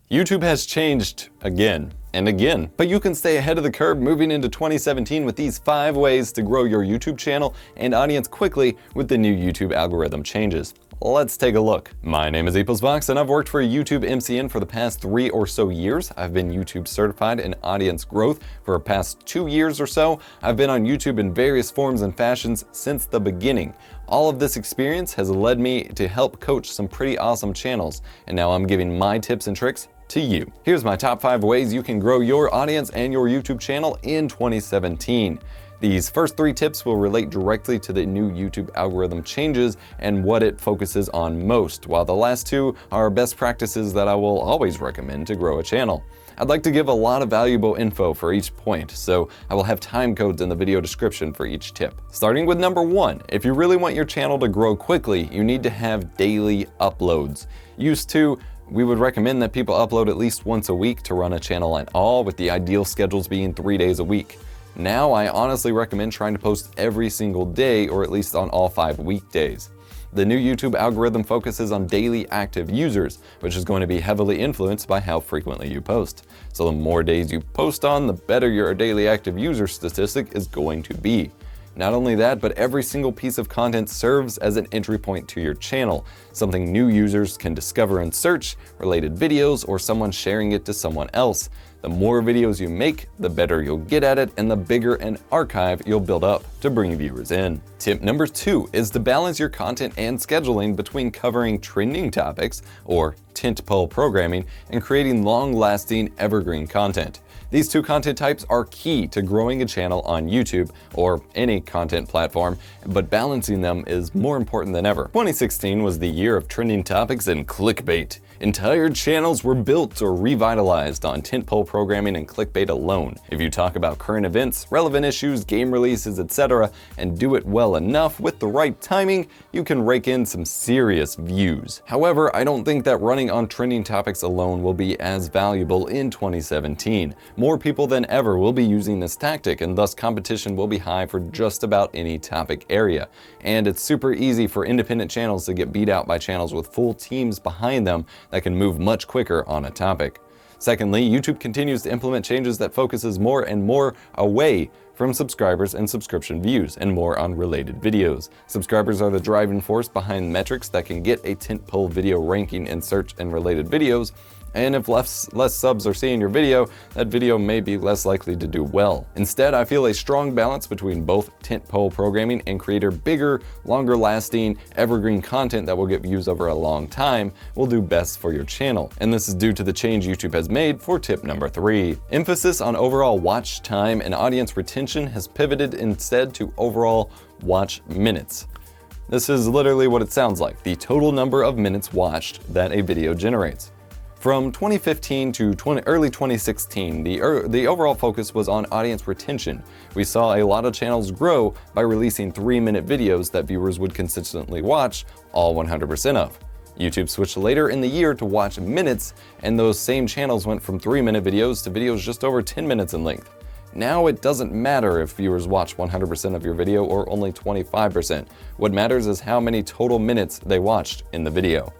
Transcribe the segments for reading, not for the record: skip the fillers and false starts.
YouTube has changed again and again, but you can stay ahead of the curve moving into 2017 with these 5 ways to grow your YouTube channel and audience quickly with the new YouTube algorithm changes. Let's take a look. My name is Vox and I've worked for YouTube MCN for the past 3 or so years. I've been YouTube certified in audience growth for the past 2 years or so. I've been on YouTube in various forms and fashions since the beginning. All of this experience has led me to help coach some pretty awesome channels, and now I'm giving my tips and tricks to you. Here's my top 5 ways you can grow your audience and your YouTube channel in 2017. These first 3 tips will relate directly to the new YouTube algorithm changes and what it focuses on most, while the last 2 are best practices that I will always recommend to grow a channel. I'd like to give a lot of valuable info for each point, so I will have time codes in the video description for each tip. Starting with number 1, if you really want your channel to grow quickly, you need to have daily uploads. Used to, we would recommend that people upload at least once a week to run a channel at all, with the ideal schedules being 3 days a week. Now, I honestly recommend trying to post every single day, or at least on all 5 weekdays. The new YouTube algorithm focuses on daily active users, which is going to be heavily influenced by how frequently you post. So the more days you post on, the better your daily active user statistic is going to be. Not only that, but every single piece of content serves as an entry point to your channel, something new users can discover in search, related videos, or someone sharing it to someone else. The more videos you make, the better you'll get at it, and the bigger an archive you'll build up to bring viewers in. Tip number 2 is to balance your content and scheduling between covering trending topics, or tentpole programming, and creating long-lasting evergreen content. These 2 content types are key to growing a channel on YouTube or any content platform, but balancing them is more important than ever. 2016 was the year of trending topics and clickbait. Entire channels were built or revitalized on tentpole programming and clickbait alone. If you talk about current events, relevant issues, game releases, etc., and do it well enough with the right timing, you can rake in some serious views. However, I don't think that running on trending topics alone will be as valuable in 2017. More people than ever will be using this tactic, and thus competition will be high for just about any topic area. And it's super easy for independent channels to get beat out by channels with full teams behind them that can move much quicker on a topic. Secondly, YouTube continues to implement changes that focuses more and more away from subscribers and subscription views and more on related videos. Subscribers are the driving force behind metrics that can get a tentpole video ranking in search and related videos, and if less subs are seeing your video, that video may be less likely to do well. Instead, I feel a strong balance between both tentpole programming and creator bigger, longer lasting, evergreen content that will get views over a long time will do best for your channel. And this is due to the change YouTube has made for tip number 3. Emphasis on overall watch time and audience retention has pivoted instead to overall watch minutes. This is literally what it sounds like, the total number of minutes watched that a video generates. From 2015 to early 2016, the overall focus was on audience retention. We saw a lot of channels grow by releasing 3-minute videos that viewers would consistently watch all 100% of. YouTube switched later in the year to watch minutes, and those same channels went from 3-minute videos to videos just over 10 minutes in length. Now it doesn't matter if viewers watch 100% of your video or only 25%. What matters is how many total minutes they watched in the video.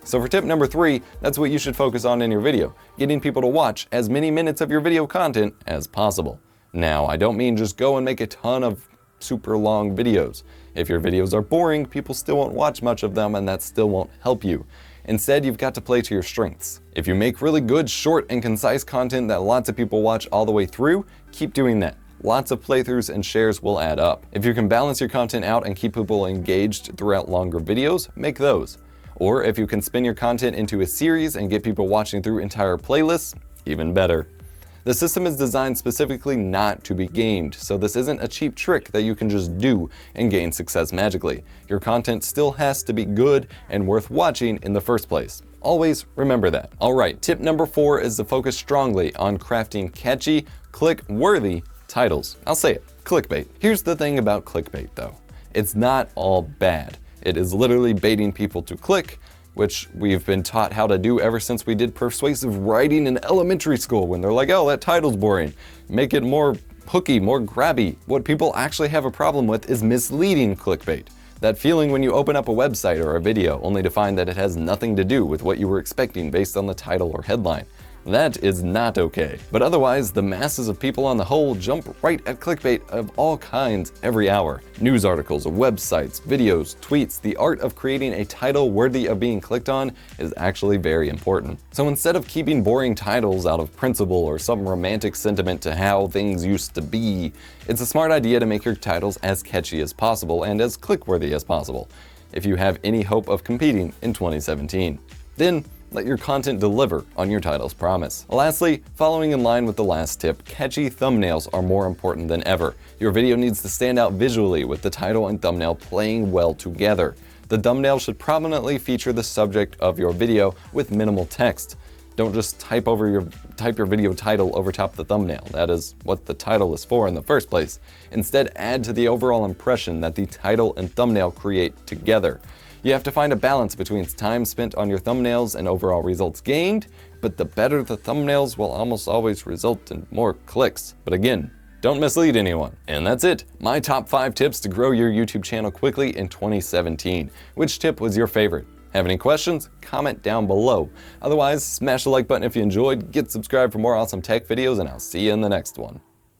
So for tip number 3, that's what you should focus on in your video, getting people to watch as many minutes of your video content as possible. Now, I don't mean just go and make a ton of super long videos. If your videos are boring, people still won't watch much of them, and that still won't help you. Instead, you've got to play to your strengths. If you make really good, short, and concise content that lots of people watch all the way through, keep doing that. Lots of playthroughs and shares will add up. If you can balance your content out and keep people engaged throughout longer videos, make those. Or if you can spin your content into a series and get people watching through entire playlists, even better. The system is designed specifically not to be gamed, so this isn't a cheap trick that you can just do and gain success magically. Your content still has to be good and worth watching in the first place. Always remember that. Alright, tip number 4 is to focus strongly on crafting catchy, click-worthy titles. I'll say it, clickbait. Here's the thing about clickbait though. It's not all bad. It is literally baiting people to click, which we've been taught how to do ever since we did persuasive writing in elementary school when they're like, oh, that title's boring. Make it more hooky, more grabby. What people actually have a problem with is misleading clickbait. That feeling when you open up a website or a video only to find that it has nothing to do with what you were expecting based on the title or headline. That is not okay. But otherwise, the masses of people on the whole jump right at clickbait of all kinds every hour. News articles, websites, videos, tweets, the art of creating a title worthy of being clicked on is actually very important. So instead of keeping boring titles out of principle or some romantic sentiment to how things used to be, it's a smart idea to make your titles as catchy as possible and as click-worthy as possible, if you have any hope of competing in 2017. Then, let your content deliver on your title's promise. Lastly, following in line with the last tip, catchy thumbnails are more important than ever. Your video needs to stand out visually with the title and thumbnail playing well together. The thumbnail should prominently feature the subject of your video with minimal text. Don't just type your video title over top the thumbnail. That is what the title is for in the first place. Instead, add to the overall impression that the title and thumbnail create together. You have to find a balance between time spent on your thumbnails and overall results gained, but the better the thumbnails will almost always result in more clicks. But again, don't mislead anyone. And that's it, my top 5 tips to grow your YouTube channel quickly in 2017. Which tip was your favorite? Have any questions? Comment down below. Otherwise, smash the like button if you enjoyed, get subscribed for more awesome tech videos, and I'll see you in the next one.